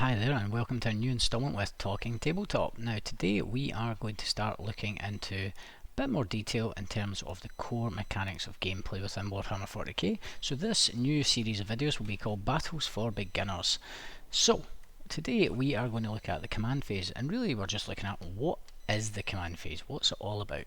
Hi there and welcome to a new instalment with Talking Tabletop. Now today we are going to start looking into a bit more detail in terms of the core mechanics of gameplay within Warhammer 40K. So this new series of videos will be called Battles for Beginners. So today we are going to look at the command phase, and really we're just looking at what is the command phase, what's it all about.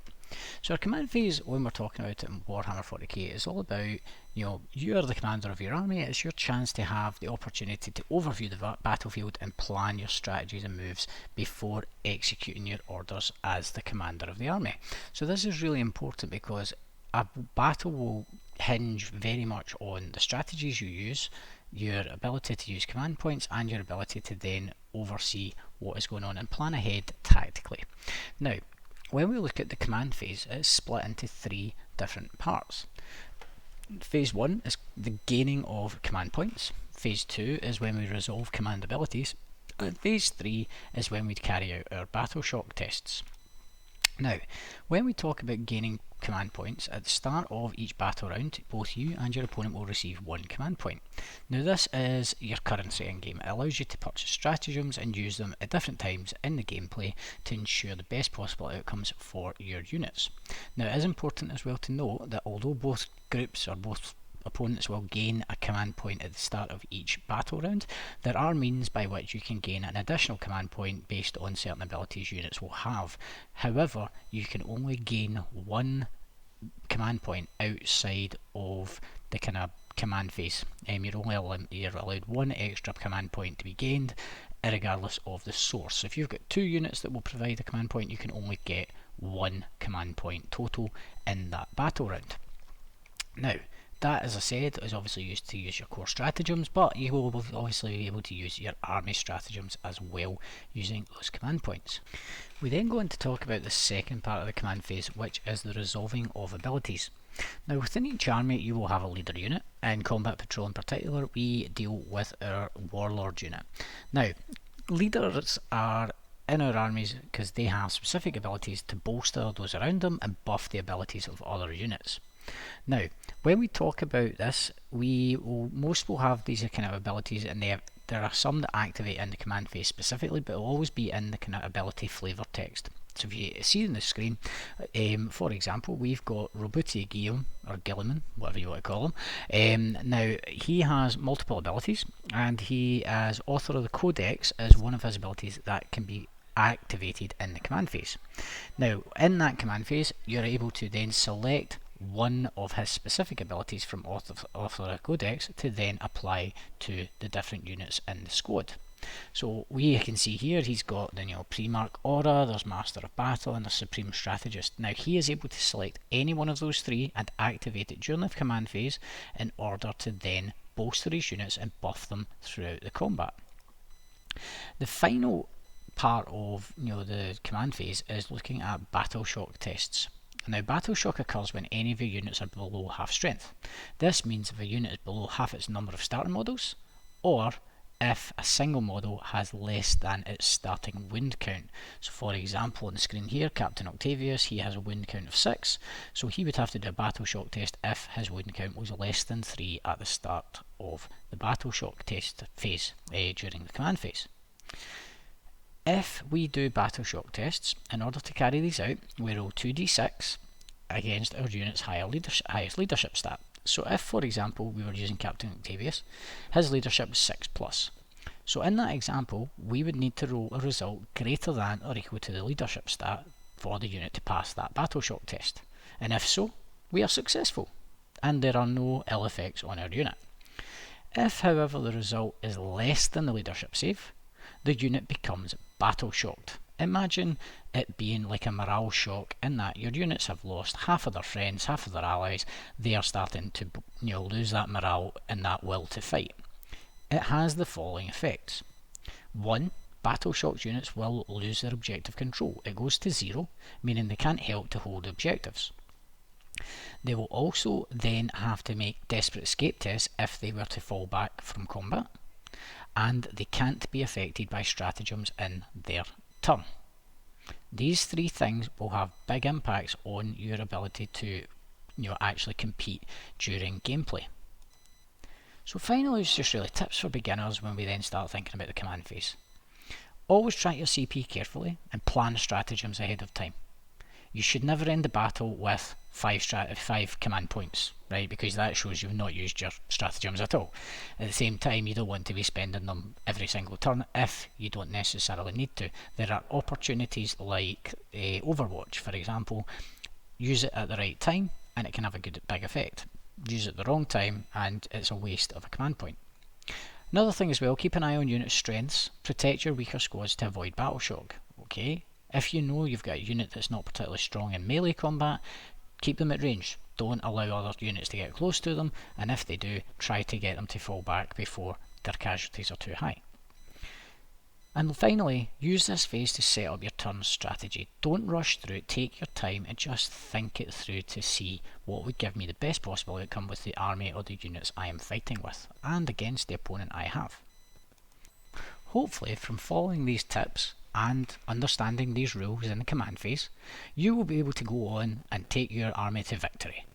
So our command phase, when we're talking about it in Warhammer 40k, is all about, you're the commander of your army. It's your chance to have the opportunity to overview the battlefield and plan your strategies and moves before executing your orders as the commander of the army. So this is really important because a battle will hinge very much on the strategies you use, your ability to use command points, and your ability to then oversee what is going on and plan ahead tactically. Now, when we look at the command phase, it's split into three different parts. Phase 1 is the gaining of command points. Phase 2 is when we resolve command abilities. And Phase 3 is when we carry out our battle shock tests. Now, when we talk about gaining command points, at the start of each battle round, both you and your opponent will receive one command point. Now this is your currency in game. It allows you to purchase stratagems and use them at different times in the gameplay to ensure the best possible outcomes for your units. Now it is important as well to note that although both groups or both opponents will gain a command point at the start of each battle round, there are means by which you can gain an additional command point based on certain abilities units will have. However, you can only gain one command point outside of the kind of command phase. You're allowed one extra command point to be gained, regardless of the source. So if you've got two units that will provide a command point, you can only get one command point total in that battle round. Now, that, as I said, is obviously used to use your core stratagems, but you will obviously be able to use your army stratagems as well using those command points. We then go on to talk about the second part of the command phase, which is the resolving of abilities. Now within each army you will have a leader unit. In Combat Patrol in particular, we deal with our Warlord unit. Now, leaders are in our armies because they have specific abilities to bolster those around them and buff the abilities of other units. Now, when we talk about this, most will have these kind of abilities, and there are some that activate in the command phase specifically, but it will always be in the kind of ability flavour text. So if you see on the screen, for example, we've got Robuti Guillaume, or Gilliman, whatever you want to call him. Now, he has multiple abilities, and he, as author of the Codex, is one of his abilities that can be activated in the command phase. Now, in that command phase, you're able to then select one of his specific abilities from author Codex to then apply to the different units in the squad. So we can see here he's got the Primarch Aura, there's Master of Battle, and there's Supreme Strategist. Now he is able to select any one of those three and activate it during the command phase in order to then bolster his units and buff them throughout the combat. The final part of the command phase is looking at battle shock tests. Now, battle shock occurs when any of your units are below half strength. This means if a unit is below half its number of starting models, or if a single model has less than its starting wound count. So for example, on the screen here, Captain Octavius, he has a wound count of 6, so he would have to do a battle shock test if his wound count was less than 3 at the start of the battle shock test phase during the command phase. If we do battle shock tests, in order to carry these out, we roll 2d6 against our unit's highest leadership stat. So if, for example, we were using Captain Octavius, his leadership was 6+. So in that example, we would need to roll a result greater than or equal to the leadership stat for the unit to pass that battle shock test. And if so, we are successful, and there are no ill effects on our unit. If, however, the result is less than the leadership save, the unit becomes battle shocked. Imagine it being like a morale shock in that your units have lost half of their friends, half of their allies. They are starting to lose that morale and that will to fight. It has the following effects. 1. Battle shocked units will lose their objective control. It goes to 0, meaning they can't help to hold objectives. They will also then have to make desperate escape tests if they were to fall back from combat, and they can't be affected by stratagems in their turn. These three things will have big impacts on your ability to actually compete during gameplay. So finally, it's just really tips for beginners when we then start thinking about the command phase. Always track your CP carefully and plan stratagems ahead of time. You should never end the battle with 5 command points, right? Because that shows you've not used your stratagems at all. At the same time, you don't want to be spending them every single turn if you don't necessarily need to. There are opportunities like Overwatch, for example. Use it at the right time and it can have a good big effect. Use it at the wrong time and it's a waste of a command point. Another thing as well, keep an eye on unit strengths. Protect your weaker squads to avoid battle shock. Okay, if you know you've got a unit that's not particularly strong in melee combat, keep them at range. Don't allow other units to get close to them, and if they do, try to get them to fall back before their casualties are too high. And finally, use this phase to set up your turn strategy. Don't rush through it, take your time and just think it through to see what would give me the best possible outcome with the army or the units I am fighting with, and against the opponent I have. Hopefully, from following these tips and understanding these rules in the command phase, you will be able to go on and take your army to victory.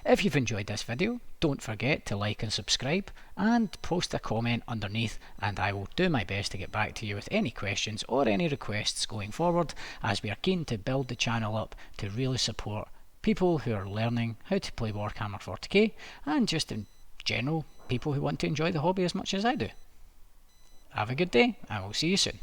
If you've enjoyed this video, don't forget to like and subscribe and post a comment underneath, and I will do my best to get back to you with any questions or any requests going forward, as we are keen to build the channel up to really support people who are learning how to play Warhammer 40K, and just in general people who want to enjoy the hobby as much as I do. Have a good day and we'll see you soon.